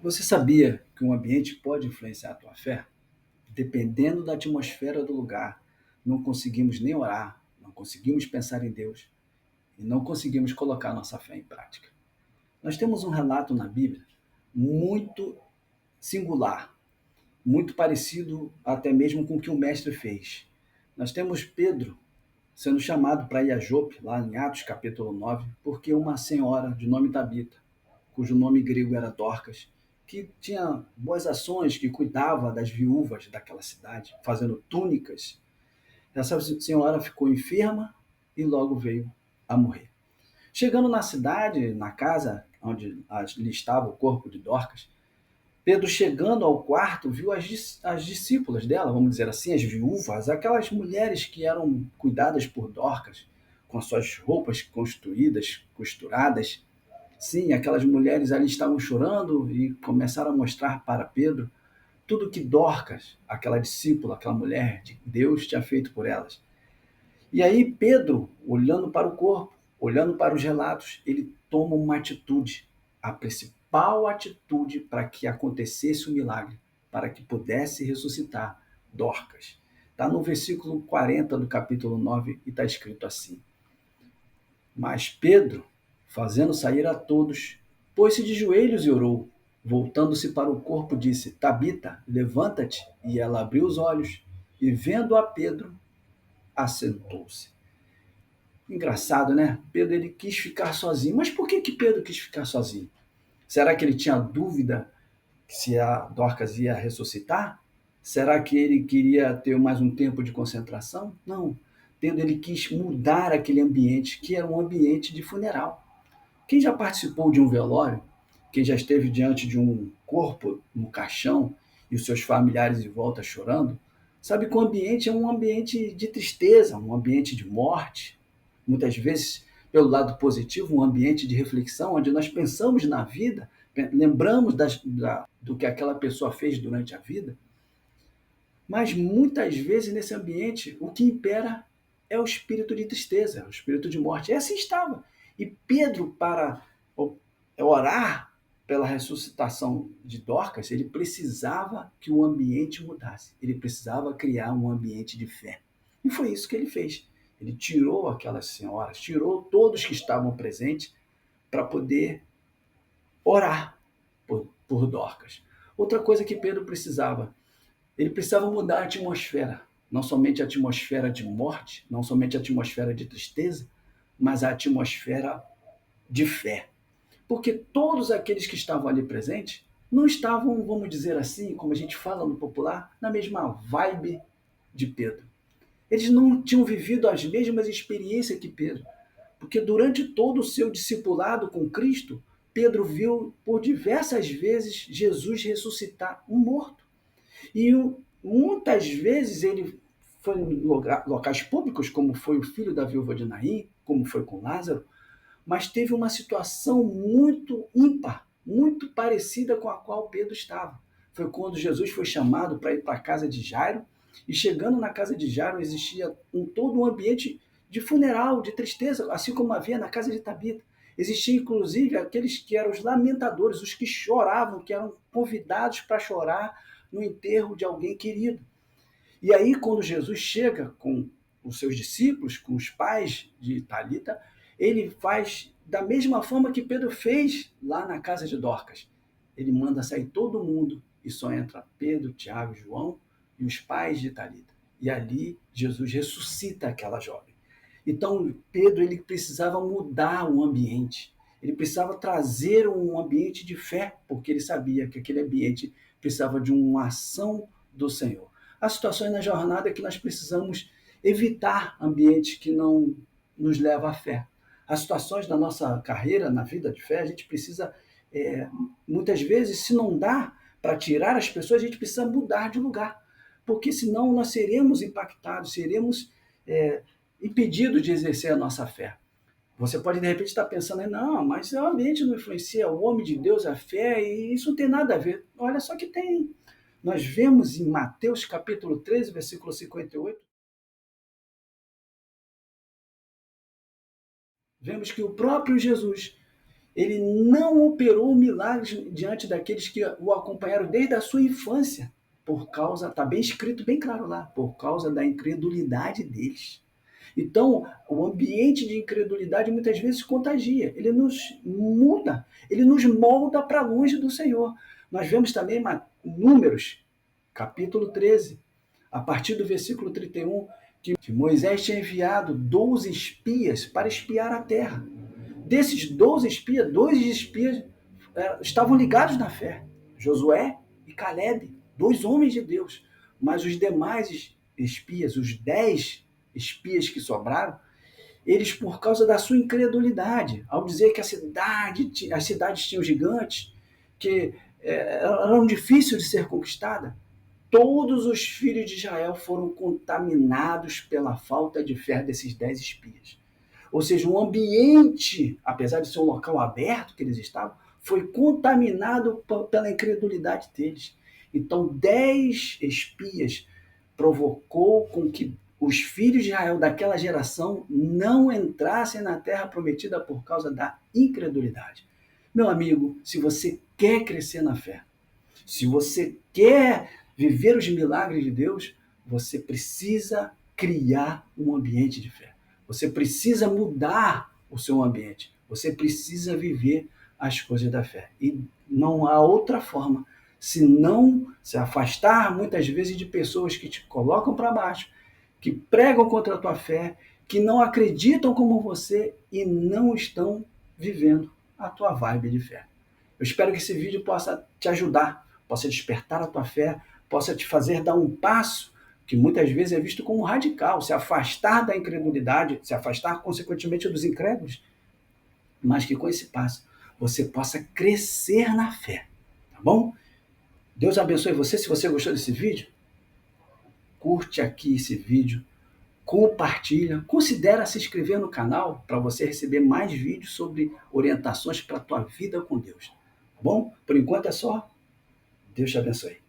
Você sabia que um ambiente pode influenciar a tua fé? Dependendo da atmosfera do lugar, não conseguimos nem orar, não conseguimos pensar em Deus e não conseguimos colocar nossa fé em prática. Nós temos um relato na Bíblia muito singular, muito parecido até mesmo com o que o mestre fez. Nós temos Pedro sendo chamado para ir a Jope, lá em Atos capítulo 9, porque uma senhora de nome Tabita, cujo nome grego era Dorcas, que tinha boas ações, que cuidava das viúvas daquela cidade, fazendo túnicas. Essa senhora ficou enferma e logo veio a morrer. Chegando na cidade, na casa onde ali estava o corpo de Dorcas, Pedro, chegando ao quarto, viu as discípulas dela, vamos dizer assim, as viúvas, aquelas mulheres que eram cuidadas por Dorcas, com as suas roupas construídas, costuradas. Sim, aquelas mulheres ali estavam chorando e começaram a mostrar para Pedro tudo que Dorcas, aquela discípula, aquela mulher de Deus, tinha feito por elas. E aí Pedro, olhando para o corpo, olhando para os relatos, ele toma uma atitude, a principal atitude para que acontecesse o milagre, para que pudesse ressuscitar Dorcas. Está no versículo 40 do capítulo 9 e está escrito assim: Mas Pedro, fazendo sair a todos, pôs-se de joelhos e orou. Voltando-se para o corpo, disse: Tabita, levanta-te. E ela abriu os olhos e, vendo a Pedro, assentou-se. Engraçado, né? Pedro ele quis ficar sozinho. Mas por que Pedro quis ficar sozinho? Será que ele tinha dúvida se a Dorcas ia ressuscitar? Será que ele queria ter mais um tempo de concentração? Não. Pedro ele quis mudar aquele ambiente, que era um ambiente de funeral. Quem já participou de um velório, quem já esteve diante de um corpo no caixão e os seus familiares em volta chorando, sabe que o ambiente é um ambiente de tristeza, um ambiente de morte. Muitas vezes, pelo lado positivo, um ambiente de reflexão, onde nós pensamos na vida, lembramos do que aquela pessoa fez durante a vida, mas muitas vezes nesse ambiente o que impera é o espírito de tristeza, o espírito de morte. E assim estava. E Pedro, para orar pela ressuscitação de Dorcas, ele precisava que o ambiente mudasse. Ele precisava criar um ambiente de fé. E foi isso que ele fez. Ele tirou aquelas senhoras, tirou todos que estavam presentes para poder orar por Dorcas. Outra coisa que Pedro precisava, ele precisava mudar a atmosfera, não somente a atmosfera de morte, não somente a atmosfera de tristeza, mas a atmosfera de fé. Porque todos aqueles que estavam ali presentes não estavam, vamos dizer assim, como a gente fala no popular, na mesma vibe de Pedro. Eles não tinham vivido as mesmas experiências que Pedro, porque durante todo o seu discipulado com Cristo, Pedro viu por diversas vezes Jesus ressuscitar um morto. E muitas vezes ele foi em locais públicos, como foi o filho da viúva de Naim, como foi com Lázaro, mas teve uma situação muito ímpar, muito parecida com a qual Pedro estava. Foi quando Jesus foi chamado para ir para a casa de Jairo, e chegando na casa de Jairo existia todo um ambiente de funeral, de tristeza, assim como havia na casa de Tabita. Existia inclusive aqueles que eram os lamentadores, os que choravam, que eram convidados para chorar no enterro de alguém querido. E aí, quando Jesus chega com os seus discípulos, com os pais de Talita, ele faz da mesma forma que Pedro fez lá na casa de Dorcas. Ele manda sair todo mundo e só entra Pedro, Tiago, João e os pais de Talita. E ali Jesus ressuscita aquela jovem. Então Pedro ele precisava mudar o ambiente. Ele precisava trazer um ambiente de fé, porque ele sabia que aquele ambiente precisava de uma ação do Senhor. Há situações na jornada que nós precisamos evitar ambientes que não nos levam à fé. Há situações na nossa carreira, na vida de fé, a gente precisa, muitas vezes, se não dá para tirar as pessoas, a gente precisa mudar de lugar, porque senão nós seremos impactados, seremos impedidos de exercer a nossa fé. Você pode, de repente, estar pensando, não, mas o ambiente não influencia o homem de Deus, a fé, e isso não tem nada a ver. Olha só que tem. Nós vemos em Mateus capítulo 13, versículo 58, vemos que o próprio Jesus, Ele não operou milagres diante daqueles que o acompanharam desde a sua infância, por causa, está bem escrito, bem claro lá, por causa da incredulidade deles. Então, o ambiente de incredulidade muitas vezes contagia, ele nos muda, ele nos molda para longe do Senhor. Nós vemos também Números, capítulo 13, a partir do versículo 31, que Moisés tinha enviado 12 espias para espiar a terra. Desses 12 espias, 2 espias estavam ligados na fé, Josué e Caleb, 2 homens de Deus. Mas os demais espias, os 10 espias que sobraram, eles, por causa da sua incredulidade, ao dizer que as cidades tinham gigantes, que eram difíceis de ser conquistadas, todos os filhos de Israel foram contaminados pela falta de fé desses 10 espias. Ou seja, o ambiente, apesar de ser um local aberto que eles estavam, foi contaminado pela incredulidade deles. Então, 10 espias provocou com que os filhos de Israel daquela geração não entrassem na terra prometida por causa da incredulidade. Meu amigo, se você quer crescer na fé, se você quer viver os milagres de Deus, você precisa criar um ambiente de fé. Você precisa mudar o seu ambiente. Você precisa viver as coisas da fé. E não há outra forma senão se afastar muitas vezes de pessoas que te colocam para baixo, que pregam contra a tua fé, que não acreditam como você e não estão vivendo a tua vibe de fé. Eu espero que esse vídeo possa te ajudar, possa despertar a tua fé, possa te fazer dar um passo que muitas vezes é visto como radical, se afastar da incredulidade, se afastar consequentemente dos incrédulos, mas que com esse passo você possa crescer na fé, tá bom? Deus abençoe você. Se você gostou desse vídeo, curte aqui esse vídeo, compartilha, considera se inscrever no canal para você receber mais vídeos sobre orientações para a tua vida com Deus. Tá bom? Por enquanto é só. Deus te abençoe.